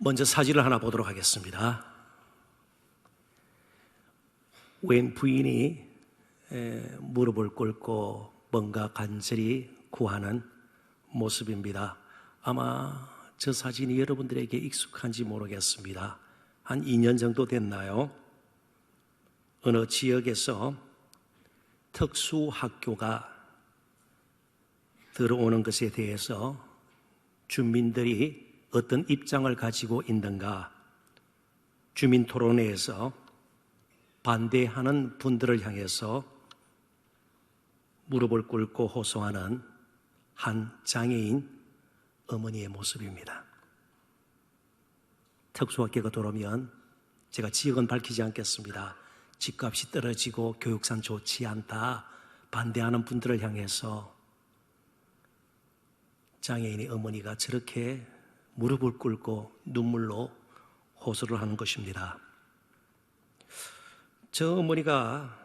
먼저 사진을 하나 보도록 하겠습니다. 웬 부인이 무릎을 꿇고 뭔가 간절히 구하는 모습입니다. 아마 저 사진이 여러분들에게 익숙한지 모르겠습니다. 한 2년 정도 됐나요? 어느 지역에서 특수학교가 들어오는 것에 대해서 주민들이 어떤 입장을 가지고 있는가, 주민 토론회에서 반대하는 분들을 향해서 무릎을 꿇고 호소하는 한 장애인 어머니의 모습입니다. 특수학교가 들어오면 제가 지역은 밝히지 않겠습니다. 집값이 떨어지고 교육상 좋지 않다 반대하는 분들을 향해서 장애인의 어머니가 저렇게 무릎을 꿇고 눈물로 호소를 하는 것입니다. 저 어머니가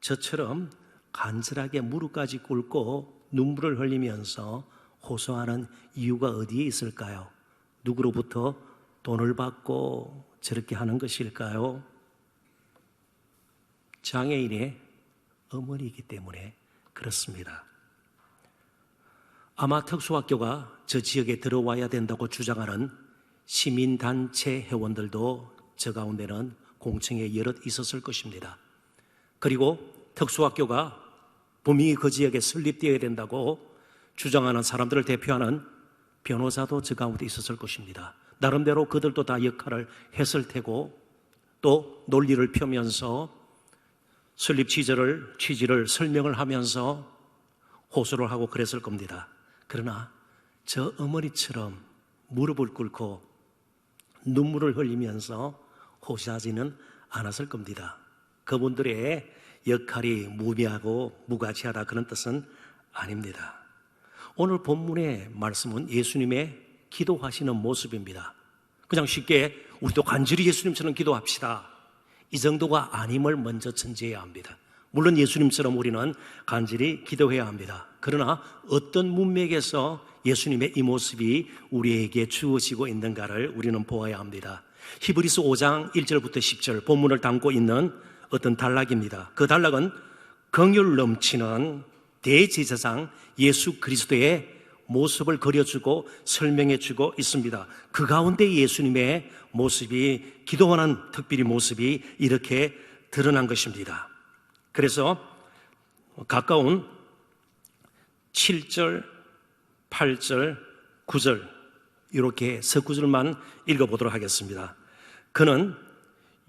저처럼 간절하게 무릎까지 꿇고 눈물을 흘리면서 호소하는 이유가 어디에 있을까요? 누구로부터 돈을 받고 저렇게 하는 것일까요? 장애인의 어머니이기 때문에 그렇습니다. 아마 특수학교가 저 지역에 들어와야 된다고 주장하는 시민단체 회원들도 저 가운데는 공청회에 여럿 있었을 것입니다. 그리고 특수학교가 분명히 그 지역에 설립되어야 된다고 주장하는 사람들을 대표하는 변호사도 저 가운데 있었을 것입니다. 나름대로 그들도 다 역할을 했을 테고 또 논리를 펴면서 설립 취지를 설명을 하면서 호소를 하고 그랬을 겁니다. 그러나 저 어머니처럼 무릎을 꿇고 눈물을 흘리면서 호소하지는 않았을 겁니다. 그분들의 역할이 무비하고 무가치하다 그런 뜻은 아닙니다. 오늘 본문의 말씀은 예수님의 기도하시는 모습입니다. 그냥 쉽게 우리도 간절히 예수님처럼 기도합시다, 이 정도가 아님을 먼저 전제해야 합니다. 물론 예수님처럼 우리는 간절히 기도해야 합니다. 그러나 어떤 문맥에서 예수님의 이 모습이 우리에게 주어지고 있는가를 우리는 보아야 합니다. 히브리서 5장 1절부터 10절 본문을 담고 있는 어떤 단락입니다. 그 단락은 긍휼 넘치는 대제사장 예수 그리스도의 모습을 그려주고 설명해주고 있습니다. 그 가운데 예수님의 모습이, 기도하는 특별히 모습이 이렇게 드러난 것입니다. 그래서 가까운 7절, 8절, 9절 이렇게 서구절만 읽어보도록 하겠습니다. 그는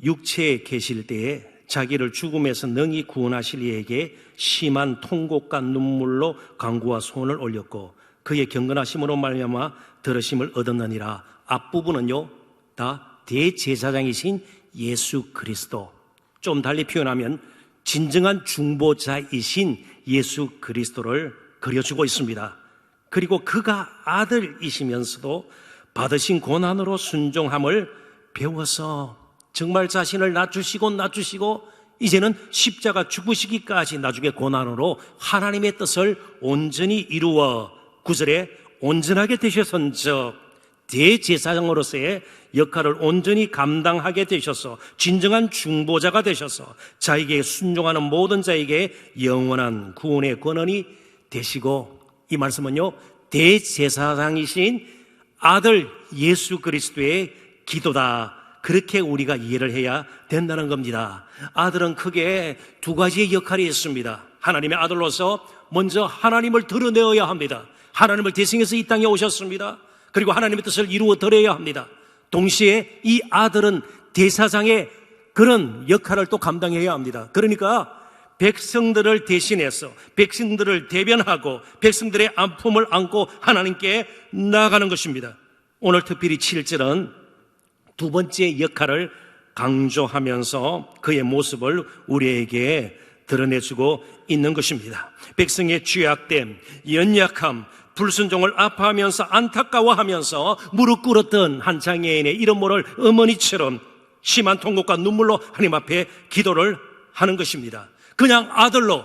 육체에 계실 때에 자기를 죽음에서 능히 구원하실 이에게 심한 통곡과 눈물로 간구와 소원을 올렸고 그의 경건하심으로 말미암아 들으심을 얻었느니라. 앞부분은요 다 대제사장이신 예수 그리스도, 좀 달리 표현하면 진정한 중보자이신 예수 그리스도를 그려주고 있습니다. 그리고 그가 아들이시면서도 받으신 고난으로 순종함을 배워서 정말 자신을 낮추시고 이제는 십자가 죽으시기까지 나중에 고난으로 하나님의 뜻을 온전히 이루어 9절에 온전하게 되셨은즉 대제사장으로서의 역할을 온전히 감당하게 되셔서 진정한 중보자가 되셔서 자에게 순종하는 모든 자에게 영원한 구원의 권한이 되시고, 이 말씀은요 대제사장이신 아들 예수 그리스도의 기도다, 그렇게 우리가 이해를 해야 된다는 겁니다. 아들은 크게 두 가지의 역할이 있습니다. 하나님의 아들로서 먼저 하나님을 드러내어야 합니다. 하나님을 대승해서 이 땅에 오셨습니다. 그리고 하나님의 뜻을 이루어 드려야 합니다. 동시에 이 아들은 대사장의 그런 역할을 또 감당해야 합니다. 그러니까 백성들을 대신해서 백성들을 대변하고 백성들의 아픔을 안고 하나님께 나아가는 것입니다. 오늘 특별히 7절은 두 번째 역할을 강조하면서 그의 모습을 우리에게 드러내주고 있는 것입니다. 백성의 취약됨, 연약함, 불순종을 아파하면서 안타까워하면서 무릎 꿇었던 한 장애인의 이름 모를 어머니처럼 심한 통곡과 눈물로 하나님 앞에 기도를 하는 것입니다. 그냥 아들로,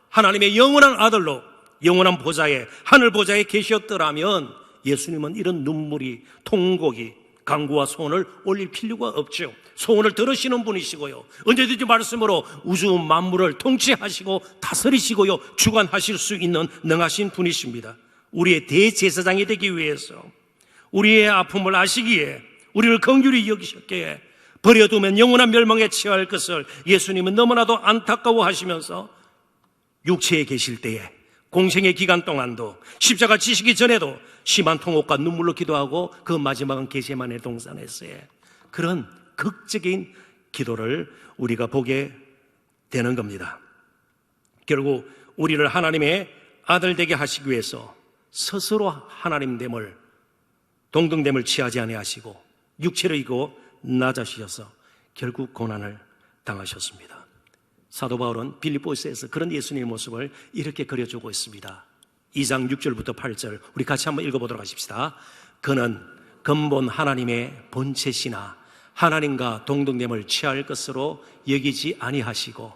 하나님의 영원한 아들로 영원한 보좌에, 하늘 보좌에 계셨더라면 예수님은 이런 눈물이, 통곡이, 간구와 소원을 올릴 필요가 없죠. 소원을 들으시는 분이시고요, 언제든지 말씀으로 우주 만물을 통치하시고 다스리시고요, 주관하실 수 있는 능하신 분이십니다. 우리의 대제사장이 되기 위해서, 우리의 아픔을 아시기에, 우리를 긍휼히 여기셨기에, 버려두면 영원한 멸망에 처할 것을 예수님은 너무나도 안타까워하시면서 육체에 계실 때에, 공생의 기간 동안도, 십자가 지시기 전에도 심한 통곡과 눈물로 기도하고 그 마지막은 겟세마네 동산에서의 그런 극적인 기도를 우리가 보게 되는 겁니다. 결국 우리를 하나님의 아들 되게 하시기 위해서 스스로 하나님됨을, 동등됨을 취하지 아니하시고 육체를 입고 낮아지셔서 결국 고난을 당하셨습니다. 사도 바울은 빌립보서에서 그런 예수님의 모습을 이렇게 그려주고 있습니다. 2장 6절부터 8절 우리 같이 한번 읽어보도록 하십시다. 그는 근본 하나님의 본체시나 하나님과 동등됨을 취할 것으로 여기지 아니하시고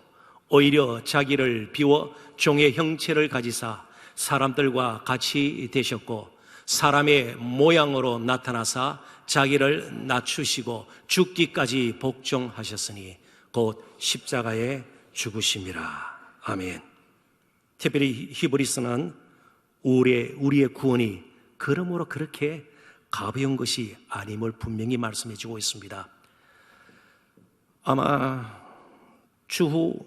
오히려 자기를 비워 종의 형체를 가지사 사람들과 같이 되셨고 사람의 모양으로 나타나사 자기를 낮추시고 죽기까지 복종하셨으니 곧 십자가에 죽으심이라. 아멘. 특별히 히브리서는 우리의 구원이 그러므로 그렇게 가벼운 것이 아님을 분명히 말씀해 주고 있습니다. 아마 주후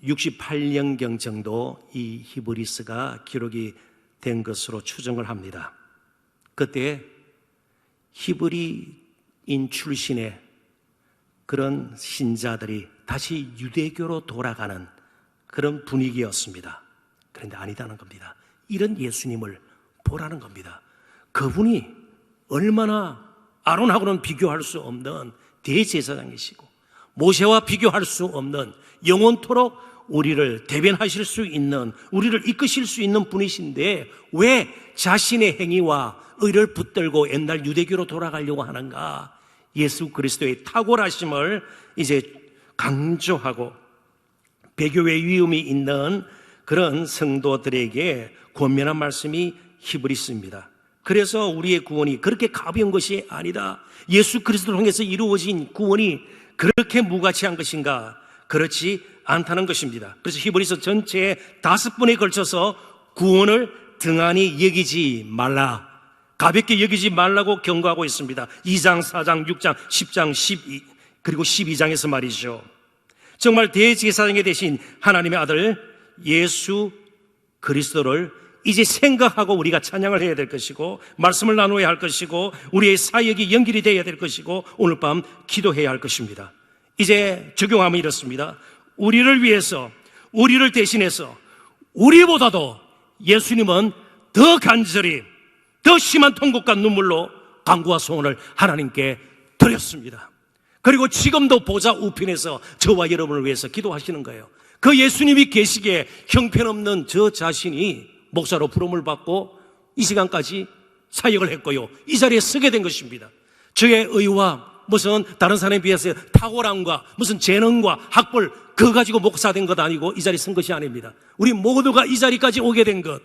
68년경 정도 이 히브리서가 기록이 된 것으로 추정을 합니다. 그때 히브리인 출신의 그런 신자들이 다시 유대교로 돌아가는 그런 분위기였습니다. 그런데 아니다는 겁니다. 이런 예수님을 보라는 겁니다. 그분이 얼마나 아론하고는 비교할 수 없는 대제사장이시고 모세와 비교할 수 없는 영원토록 우리를 대변하실 수 있는, 우리를 이끄실 수 있는 분이신데 왜 자신의 행위와 의를 붙들고 옛날 유대교로 돌아가려고 하는가? 예수 그리스도의 탁월하심을 이제 강조하고 배교의 위험이 있는 그런 성도들에게 권면한 말씀이 히브리서입니다. 그래서 우리의 구원이 그렇게 가벼운 것이 아니다. 예수 그리스도를 통해서 이루어진 구원이 그렇게 무가치한 것인가? 그렇지 않다는 것입니다. 그래서 히브리서 전체에 5번에 걸쳐서 구원을 등한히 여기지 말라, 가볍게 여기지 말라고 경고하고 있습니다. 2장, 4장, 6장, 10장, 12 그리고 12장에서 말이죠. 정말 대제사장이 되신 하나님의 아들 예수 그리스도를 이제 생각하고 우리가 찬양을 해야 될 것이고 말씀을 나누어야 할 것이고 우리의 사역이 연결이 되어야 될 것이고 오늘 밤 기도해야 할 것입니다. 이제 적용하면 이렇습니다. 우리를 위해서, 우리를 대신해서 우리보다도 예수님은 더 간절히, 더 심한 통곡과 눈물로 간구와 소원을 하나님께 드렸습니다. 그리고 지금도 보좌 우편에서 저와 여러분을 위해서 기도하시는 거예요. 그 예수님이 계시기에 형편없는 저 자신이 목사로 부름을 받고 이 시간까지 사역을 했고요, 이 자리에 서게 된 것입니다. 저의 의와 무슨 다른 사람에 비해서 탁월함과 무슨 재능과 학벌 그거 가지고 목사된 것 아니고 이 자리에 선 것이 아닙니다. 우리 모두가 이 자리까지 오게 된 것,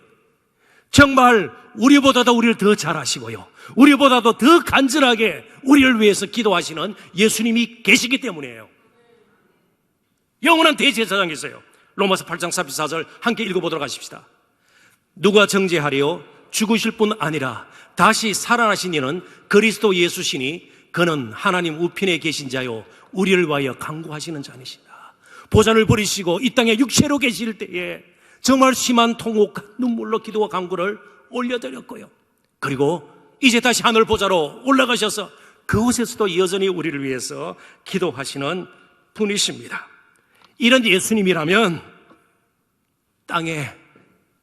정말 우리보다도 우리를 더 잘 아시고요, 우리보다도 더 간절하게 우리를 위해서 기도하시는 예수님이 계시기 때문이에요. 영원한 대제사장이세요. 로마서 8장 34절 함께 읽어보도록 하십시다. 누가 정죄하리요? 죽으실 뿐 아니라 다시 살아나신 이는 그리스도 예수시니 그는 하나님 우편에 계신 자요 우리를 위하여 간구하시는 자니시다. 보좌를 버리시고 이 땅에 육체로 계실 때에 정말 심한 통곡과 눈물로 기도와 간구를 올려드렸고요, 그리고 이제 다시 하늘 보좌로 올라가셔서 그곳에서도 여전히 우리를 위해서 기도하시는 분이십니다. 이런 예수님이라면 땅에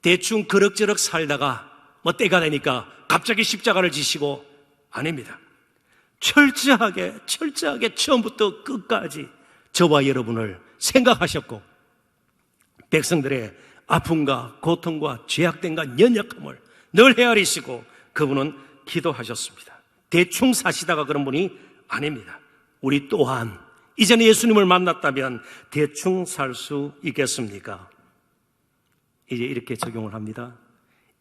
대충 그럭저럭 살다가 뭐 때가 되니까 갑자기 십자가를 지시고 아닙니다. 철저하게 처음부터 끝까지 저와 여러분을 생각하셨고 백성들의 아픔과 고통과 죄악됨과 연약함을 늘 헤아리시고 그분은 기도하셨습니다. 대충 사시다가 그런 분이 아닙니다. 우리 또한 이전에 예수님을 만났다면 대충 살 수 있겠습니까? 이제 이렇게 적용을 합니다.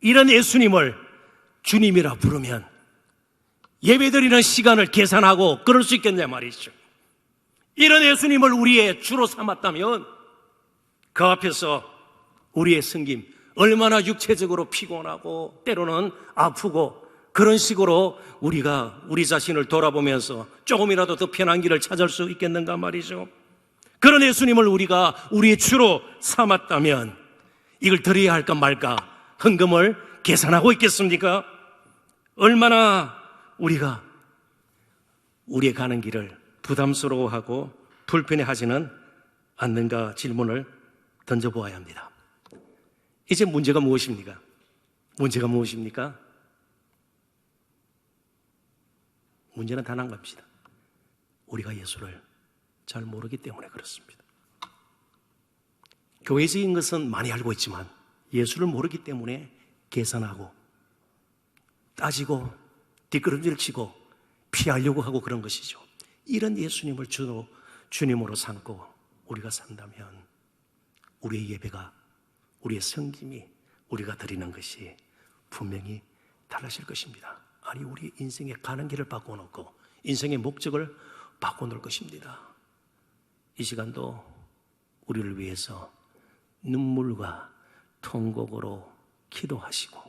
이런 예수님을 주님이라 부르면 예배드리는 시간을 계산하고 그럴 수 있겠냐 말이죠. 이런 예수님을 우리의 주로 삼았다면 그 앞에서 우리의 섬김, 얼마나 육체적으로 피곤하고 때로는 아프고 그런 식으로 우리가 우리 자신을 돌아보면서 조금이라도 더 편한 길을 찾을 수 있겠는가 말이죠. 그런 예수님을 우리가 우리의 주로 삼았다면 이걸 드려야 할까 말까 헌금을 계산하고 있겠습니까? 얼마나 우리가 우리의 가는 길을 부담스러워하고 불편해하지는 않는가 질문을 던져보아야 합니다. 이제 문제가 무엇입니까? 문제가 무엇입니까? 문제는 단 한 가지입니다. 우리가 예수를 잘 모르기 때문에 그렇습니다. 교회적인 것은 많이 알고 있지만 예수를 모르기 때문에 계산하고 따지고 뒷걸음질 치고 피하려고 하고 그런 것이죠. 이런 예수님을 주님으로 삼고 우리가 산다면 우리의 예배가, 우리의 섬김이, 우리가 드리는 것이 분명히 달라질 것입니다. 아니, 우리 인생의 가는 길을 바꿔놓고 인생의 목적을 바꿔놓을 것입니다. 이 시간도 우리를 위해서 눈물과 통곡으로 기도하시고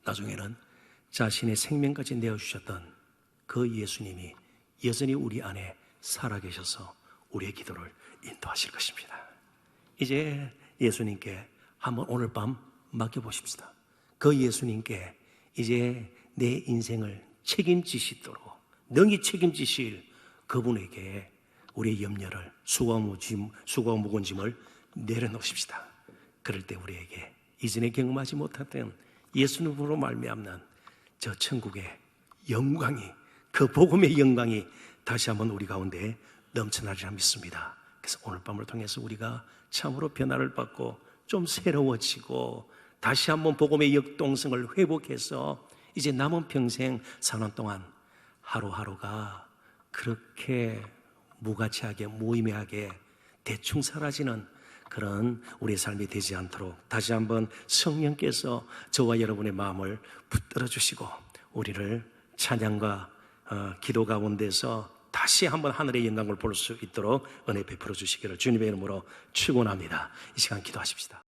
나중에는 자신의 생명까지 내어주셨던 그 예수님이 여전히 우리 안에 살아계셔서 우리의 기도를 인도하실 것입니다. 이제 예수님께 한번 오늘 밤 맡겨보십시다. 그 예수님께 이제 내 인생을 책임지시도록 능히 책임지실 그분에게 우리의 염려를 수고와 무거운 짐을 내려놓으십시다. 그럴 때 우리에게 이전에 경험하지 못했던 예수님으로 말미암는 저 천국의 영광이, 그 복음의 영광이 다시 한번 우리 가운데 넘쳐나리라 믿습니다. 그래서 오늘 밤을 통해서 우리가 참으로 변화를 받고 좀 새로워지고 다시 한번 복음의 역동성을 회복해서 이제 남은 평생 사는 동안 하루하루가 그렇게 무가치하게 무의미하게 대충 사라지는 그런 우리의 삶이 되지 않도록 다시 한번 성령께서 저와 여러분의 마음을 붙들어 주시고 우리를 찬양과 기도 가운데서 다시 한번 하늘의 영광을 볼 수 있도록 은혜 베풀어 주시기를 주님의 이름으로 축원합니다. 이 시간 기도하십시다.